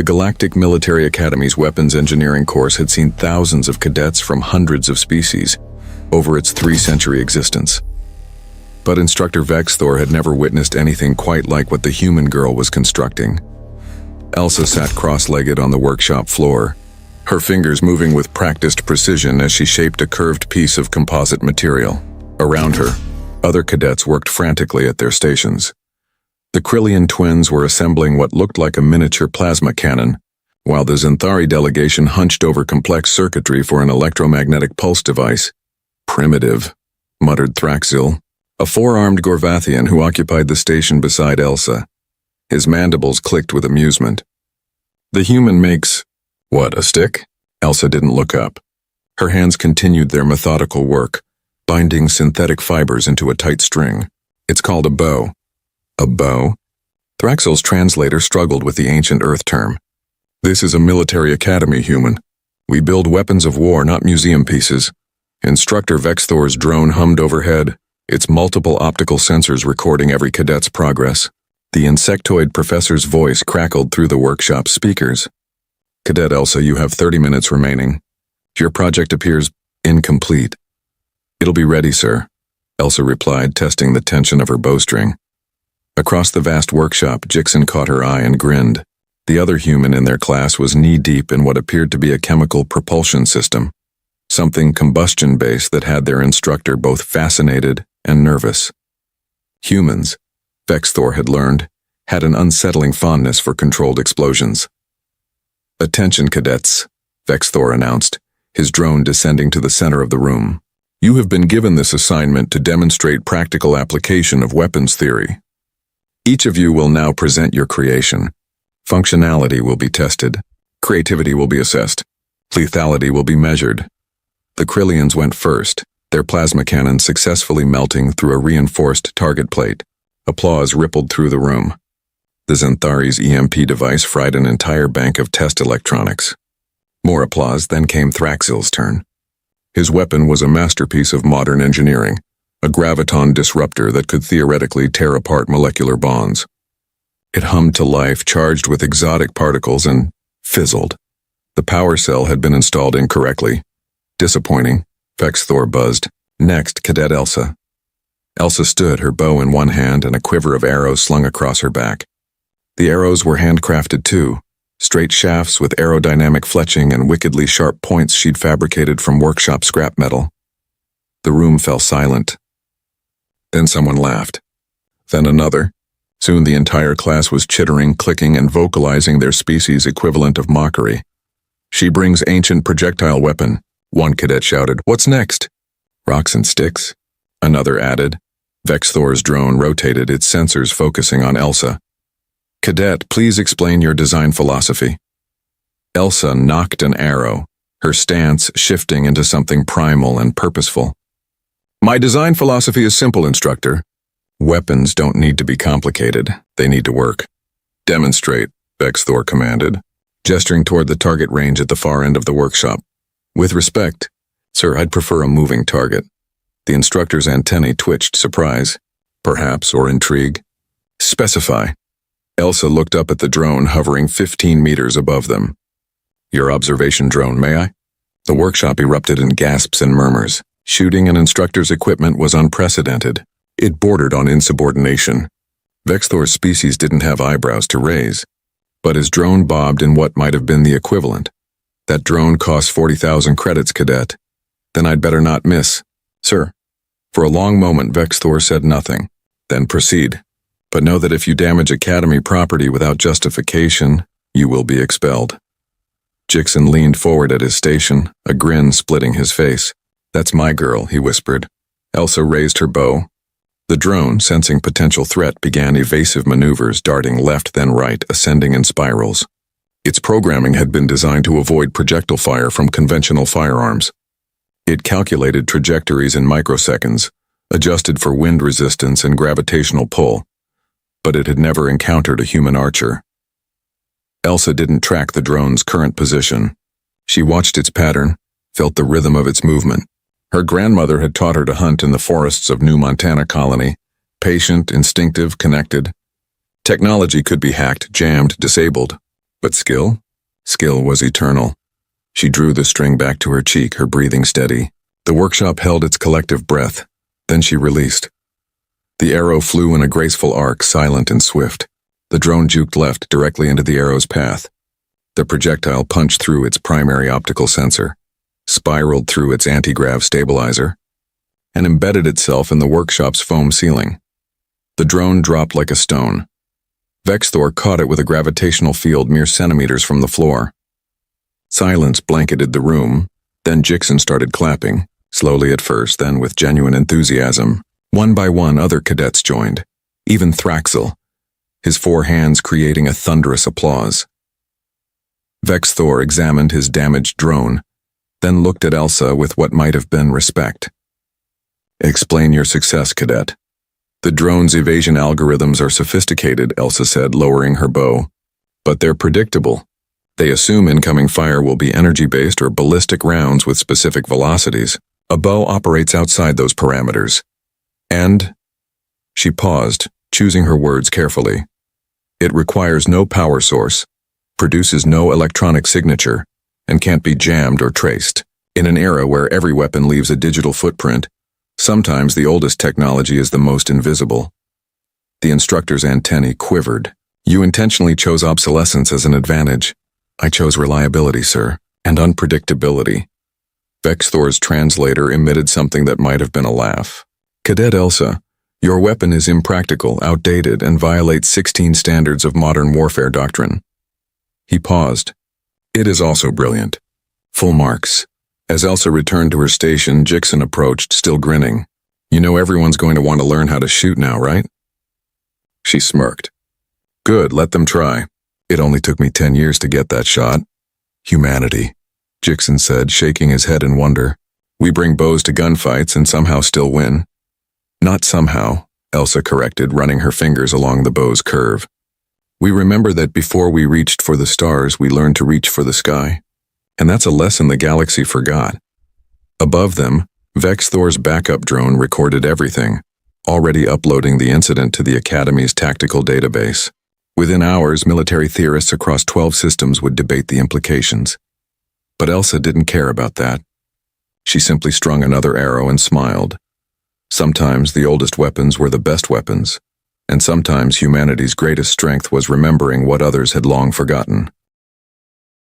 The Galactic Military Academy's Weapons Engineering course had seen thousands of cadets from hundreds of species over its 3-century existence. But Instructor Vexthor had never witnessed anything quite like what the human girl was constructing. Elsa sat cross-legged on the workshop floor, her fingers moving with practiced precision as she shaped a curved piece of composite material. Around her, other cadets worked frantically at their stations. The Krillian twins were assembling what looked like a miniature plasma cannon, while the Xanthari delegation hunched over complex circuitry for an electromagnetic pulse device. "Primitive," muttered Thraxil, a 4-armed Gorvathian who occupied the station beside Elsa. His mandibles clicked with amusement. "The human makes... what, a stick?" Elsa didn't look up. Her hands continued their methodical work, binding synthetic fibers into a tight string. "It's called a bow." "A bow?" Thraxil's translator struggled with the ancient Earth term. "This is a military academy, human. We build weapons of war, not museum pieces." Instructor Vexthor's drone hummed overhead, its multiple optical sensors recording every cadet's progress. The insectoid professor's voice crackled through the workshop speakers. "Cadet Elsa, you have 30 minutes remaining. Your project appears incomplete." "It'll be ready, sir," Elsa replied, testing the tension of her bowstring. Across the vast workshop, Jixen caught her eye and grinned. The other human in their class was knee-deep in what appeared to be a chemical propulsion system, something combustion-based that had their instructor both fascinated and nervous. Humans, Vexthor had learned, had an unsettling fondness for controlled explosions. "Attention, cadets," Vexthor announced, his drone descending to the center of the room. "You have been given this assignment to demonstrate practical application of weapons theory. Each of you will now present your creation. Functionality will be tested. Creativity will be assessed. Lethality will be measured." The Krillians went first, their plasma cannons successfully melting through a reinforced target plate. Applause rippled through the room. The Xanthari's EMP device fried an entire bank of test electronics. More applause, then came Thraxil's turn. His weapon was a masterpiece of modern engineering, a graviton disruptor that could theoretically tear apart molecular bonds. It hummed to life, charged with exotic particles, and fizzled. The power cell had been installed incorrectly. "Disappointing," Vexthor buzzed. "Next, Cadet Elsa." Elsa stood, her bow in one hand and a quiver of arrows slung across her back. The arrows were handcrafted too, straight shafts with aerodynamic fletching and wickedly sharp points she'd fabricated from workshop scrap metal. The room fell silent. Then someone laughed. Then another. Soon the entire class was chittering, clicking, and vocalizing their species' equivalent of mockery. "She brings ancient projectile weapon," one cadet shouted. "What's next?" "Rocks and sticks," another added. Vexthor's drone rotated, its sensors focusing on Elsa. "Cadet, please explain your design philosophy." Elsa knocked an arrow, her stance shifting into something primal and purposeful. "My design philosophy is simple, Instructor. Weapons don't need to be complicated, they need to work." "Demonstrate," Vexthor commanded, gesturing toward the target range at the far end of the workshop. "With respect, sir, I'd prefer a moving target." The instructor's antennae twitched, surprise, perhaps, or intrigue. "Specify." Elsa looked up at the drone hovering 15 meters above them. "Your observation drone, may I?" The workshop erupted in gasps and murmurs. Shooting an instructor's equipment was unprecedented. It bordered on insubordination. Vexthor's species didn't have eyebrows to raise, but his drone bobbed in what might have been the equivalent. "That drone costs 40,000 credits, Cadet." "Then I'd better not miss." "Sir." For a long moment Vexthor said nothing. "Then proceed. But know that if you damage Academy property without justification, you will be expelled." Jixen leaned forward at his station, a grin splitting his face. "That's my girl," he whispered. Elsa raised her bow. The drone, sensing potential threat, began evasive maneuvers, darting left then right, ascending in spirals. Its programming had been designed to avoid projectile fire from conventional firearms. It calculated trajectories in microseconds, adjusted for wind resistance and gravitational pull, but it had never encountered a human archer. Elsa didn't track the drone's current position. She watched its pattern, felt the rhythm of its movement. Her grandmother had taught her to hunt in the forests of New Montana Colony, patient, instinctive, connected. Technology could be hacked, jammed, disabled, But skill? Skill was eternal. She drew the string back to her cheek, her breathing steady. The workshop held its collective breath. Then she released. The arrow flew in a graceful arc, silent and swift. The drone juked left directly into the arrow's path. The projectile punched through its primary optical sensor, spiraled through its anti-grav stabilizer, and embedded itself in the workshop's foam ceiling. The drone dropped like a stone. Vexthor caught it with a gravitational field mere centimeters from the floor. Silence blanketed the room, then Jixon started clapping, slowly at first, then with genuine enthusiasm. One by one, other cadets joined, even Thraxel, his 4 hands creating a thunderous applause. Vexthor examined his damaged drone, then looked at Elsa with what might have been respect. "Explain your success, cadet." "The drone's evasion algorithms are sophisticated," Elsa said, lowering her bow. "But they're predictable. They assume incoming fire will be energy-based or ballistic rounds with specific velocities. A bow operates outside those parameters. And," she paused, choosing her words carefully, "it requires no power source, produces no electronic signature, and can't be jammed or traced. In an era where every weapon leaves a digital footprint, sometimes the oldest technology is the most invisible." The instructor's antennae quivered. "You intentionally chose obsolescence as an advantage." "I chose reliability, sir, and unpredictability." Vexthor's translator emitted something that might have been a laugh. "Cadet Elsa, your weapon is impractical, outdated, and violates 16 standards of modern warfare doctrine." He paused. "It is also brilliant. Full marks." As Elsa returned to her station, Jixon approached, still grinning. "You know everyone's going to want to learn how to shoot now, right?" She smirked. "Good, let them try. It only took me 10 years to get that shot." "Humanity," Jixon said, shaking his head in wonder. "We bring bows to gunfights and somehow still win." "Not somehow," Elsa corrected, running her fingers along the bow's curve. "We remember that before we reached for the stars, we learned to reach for the sky. And that's a lesson the galaxy forgot." Above them, Vexthor's backup drone recorded everything, already uploading the incident to the Academy's tactical database. Within hours, military theorists across 12 systems would debate the implications. But Elsa didn't care about that. She simply strung another arrow and smiled. Sometimes the oldest weapons were the best weapons, and sometimes humanity's greatest strength was remembering what others had long forgotten.